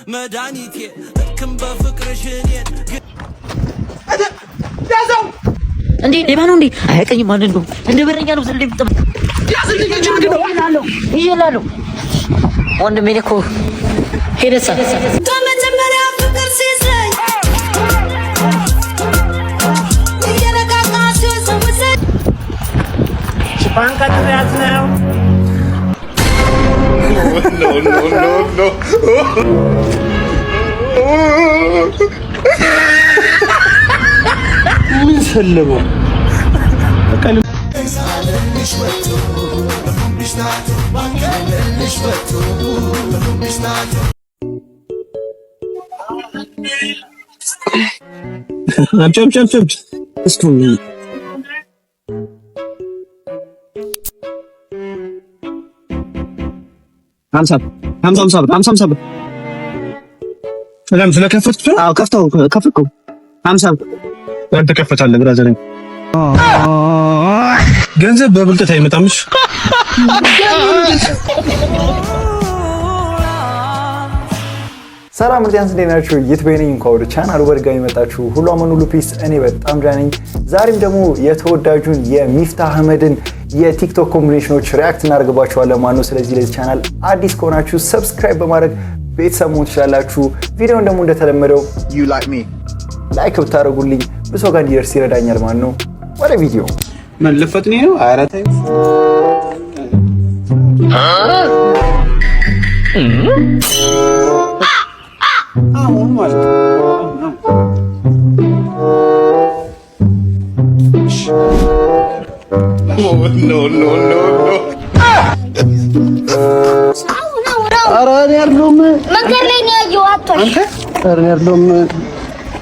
መድኃኒቴ ልክም በፍቅርሽ እኔን ያዘው እንዴ ሌባ ነው እንዴ? አያቀኝም ማለት ነው። እንደ በረኛ ነው ዘለ ይጥም ያዝልኝ ነው ይላሉ ወንድሜ እኮ ሄደሳ ተመጀመሪያ ፍቅር ሲይዘኝ እየነቃቃሽ ሰውሰኝ ባንካ ትያዝ ነው no ምን ሰለበው አምጫምጫምጫም እስኩኝ ሃምሳ ሰላም ስለከፈትኩ አዎ ከፍተው 50 አንተ ከፈታለህ ብራዘር ገንዘብ በብልጠት አይመጣምሽ ሰላም እንዴት ናችሁ? የትበይነኝ እንኳን ወደ ቻናሉ በድጋሚ መጣችሁ። ሁሉ አማን ሁሉ ፒስ። እኔ በጣም ደህና ነኝ። ዛሬም ደግሞ የተወዳጁን የሚፍታህ አህመድን የቲክቶክ ኮምቢኔሽኖች ሪአክት እናደርግባችኋለን ማለት ነው። ስለዚህ ለዚህ ቻናል አዲስ ከሆናችሁ ሰብስክራይብ በማድረግ ቤተሰብ መሆን ትችላላችሁ። ቪዲዮውን ደግሞ እንደተለመደው ላይክ ብታደርጉልኝ ብዙ ጋር እንዲደርስ ይረዳኛል ማለት ነው። ወደ ቪዲዮ መለፈት ነው አራታይ አሁን ማለት no ኧረ እኔ አይደለሁም መንገድ ላይ ነው ያየኋት አንተ ኧረ እኔ አይደለሁም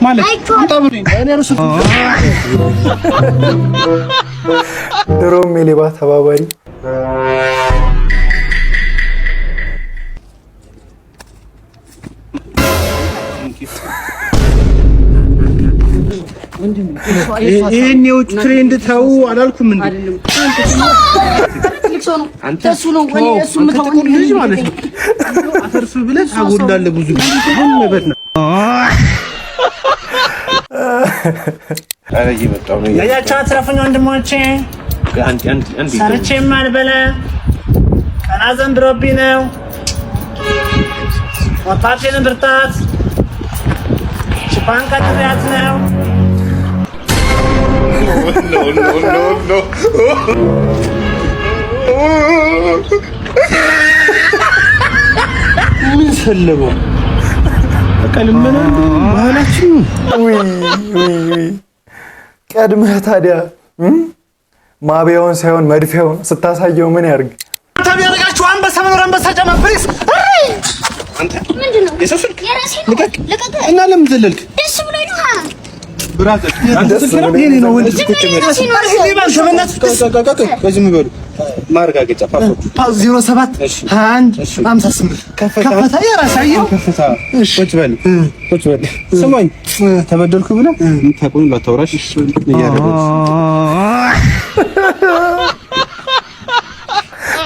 ማለት እንጣብልኝ እኔ እርሱ ድሮም የሌባ ተባባሪ ይሄን የውጭ ትሬንድ ተው አላልኩም እንዴ? አንተ እሱ ነው ወይ እሱ ምታውቁ ልጅ ማለት ነው። አተርፍ ብለህ ታጎላለህ ብዙ ምን ማለት ነው? አረጂ መጣው ነው ያያቻ አትረፉኝ ወንድሞቼ አንድ ሰርቼ ማልበለ ቀና ዘንድሮብኝ ነው ወጣቴን ብርታት ባንካ ትያዝ ነው no ምን ሰለበው ቀልመና ባህላችን ቀድመህ ታዲያ ማቢያውን ሳይሆን መድፊያውን ስታሳየው ምን ያርግ? ታቢያረጋችሁ አንበሳ መኖር አንበሳ ጫማ ፕሊስ አንተ ምንድነው የሰስልክ ልቀቅ እና ለምን ዘለልክ? ደስ ብሎኝ ነው ብራዘር አንተ ስለምን ይሄ ነው ወንድ ቁጭ ማለት በዚህ በሉ ማረጋገጫ ፓስፖርት 07 21 58 ከፈታ ያራሳየው ቁጭ በል ስማኝ ተበደልኩ ብለህ የምታቆኝ ላታወራሽ እያደረግሽ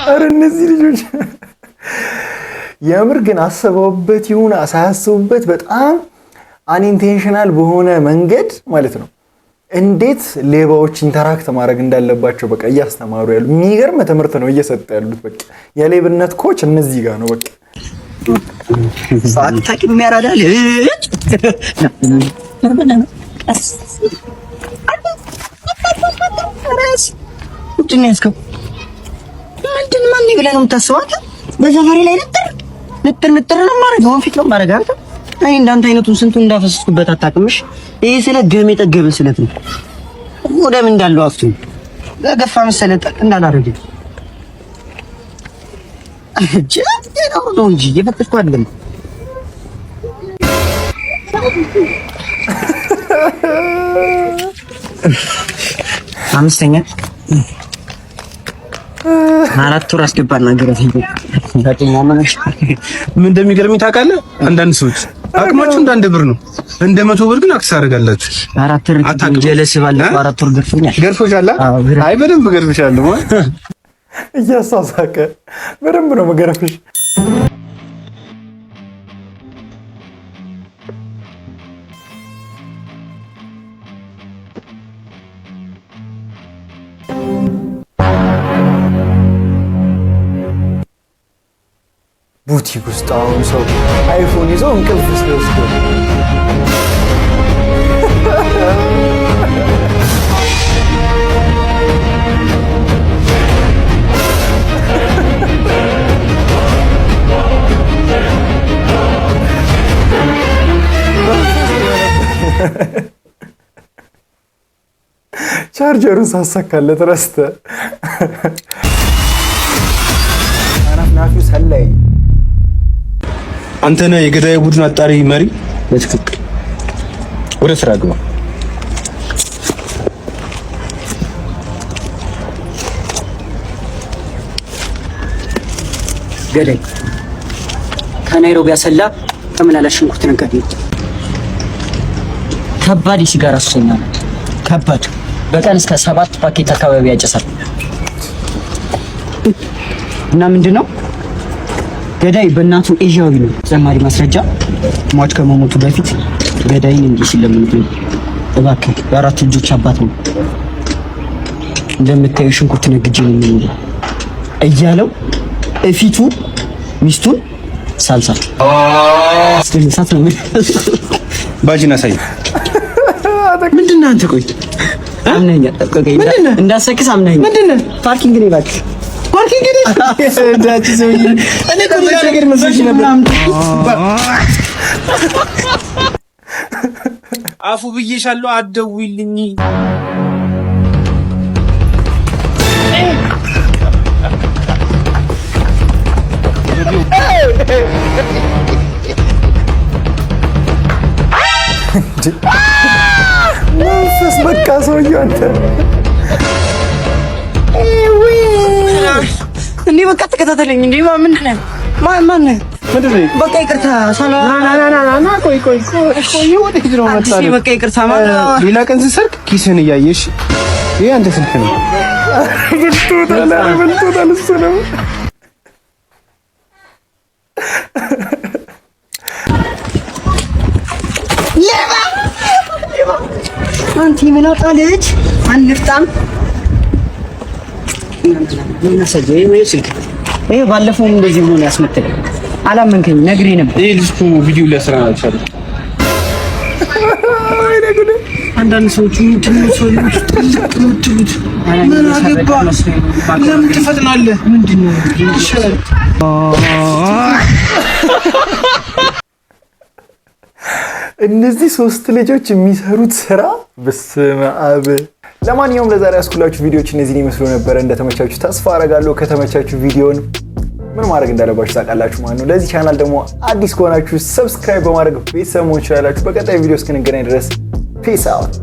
ኧረ እነዚህ ልጆች የምር ግን አስበውበት ይሁን ሳያስቡበት በጣም አንኢንቴንሽናል በሆነ መንገድ ማለት ነው እንዴት ሌባዎች ኢንተራክት ማድረግ እንዳለባቸው በቃ እያስተማሩ ያሉ የሚገርም ትምህርት ነው እየሰጡ ያሉት። በቃ የሌብነት ኮች እነዚህ ጋር ነው። በቃ ሳታቂ የሚያራዳል ምንድን ማን ብለህ ነው የምታስበው? በሰፈሬ ላይ ንጥር ነው የማደርገው ፊት ነው የማደርገው። እኔ እንዳንተ አይነቱን ስንቱን እንዳፈሰስኩበት አታውቅምሽ። ይሄ ስለ ገም የጠገበ ስለት ነው። ወደም እንዳለው አፍቱን ገፋ መሰለህ ጠቅ እንዳላረገ ነው እንጂ የፈተሽኩ አይደለም። አምስተኛ 4 ወር አስገባና ገረፈ ታጠኛ ማለት ምን እንደሚገርምኝ ታውቃለህ? አንዳንድ ሰዎች አቅማችሁ እንዳንድ ብር ነው፣ እንደ 100 ብር ግን አክስ አደርጋላችሁ። 4 ወር ጀለስ ባለ 4 ወር ገርፎሻል። አይ በደንብ ገርፍሻለሁ ማለት እያሳሳቀ በደንብ ነው መገረፍሽ። ቡቲክ ውስጥ አሁን ሰው አይፎን ይዞ እንቅልፍ ሲወስድ ቻርጀሩን ሳሳካለት ረስተ አናፍናፊው ሰላይ አንተ ነህ የገዳይ ቡድን አጣሪ መሪ። በትክክል ወደ ስራ ግባ። ገዳይ ከናይሮቢ አሰላ ተመላላሽ ሽንኩርት ነጋዴ ከባድ የሲጋራ ሱሰኛ ነው። ከባድ በቀን እስከ 7 ፓኬት አካባቢ ያጨሳል። እና ምንድነው ገዳይ በእናቱ ኤዥያዊ ነው። ተጨማሪ ማስረጃ ሟች ከመሞቱ በፊት ገዳይን እንዲህ ሲለምኑት እባክህ የአራት ልጆች አባት ነው እንደምታዩ ሽንኩርት ነግጄ ነው የሚለው እያለው እፊቱ ሚስቱን ሳልሳ አስተንሳት ነው ባጂና ሳይ ምንድነው አንተ? ቆይ አምነኛ ጠብቀኝ እንዳሰክስ አምነኛ ምንድነው? ፓርኪንግ ነው እባክህ ፓርኪንግ ነው እንዳት ሰውዬ እኔ እኮ ሌላ ነገር መስሎሽ ነበር። አፉ ብዬሻለሁ አትደውይልኝ። መንፈስ በቃ ሰውዬው አንተ እንዴ በቃ ተከታተለኝ። እንዴ ምንድን ነው? ማን ምንድን ነው? በቃ ይቅርታ ሳላ ና ቆይ ወዴት ነው መጣለህ? በቃ ይቅርታ ማለት ሌላ ቀን ስትሰርቅ ኪስህን እያየሽ ይሄ አንተ ስልክ ነው። ብልቶታል እሱ ነው። አንቲ ምን አጣለች? አንፍጣም ምን ሰጀ ይሄ ስልክ ይሄ ባለፈው እንደዚህ ብሎ ያስመተለ አላመንከኝ ነግሬ ነበር። ይሄ ልጅ እኮ ቪዲዮ ለስራ አልቻለም። አንዳንድ ሰዎች ትሉት ምን አገባ ለምን ትፈጥናለህ? ምንድነው ይሻላል? እነዚህ 3 ልጆች የሚሰሩት ስራ በስመ አብ። ለማንኛውም ለዛሬ ያስኩላችሁ ቪዲዮዎች እነዚህን ይመስሉ ነበር። እንደተመቻችሁ ተስፋ አረጋለሁ። ከተመቻችሁ ቪዲዮን ምን ማድረግ እንዳለባችሁ ታውቃላችሁ ማለት ነው። ለዚህ ቻናል ደግሞ አዲስ ከሆናችሁ ሰብስክራይብ በማድረግ ቤተሰብ መሆን ትችላላችሁ። በቀጣይ ቪዲዮ እስክንገናኝ ድረስ ፒስ አውት።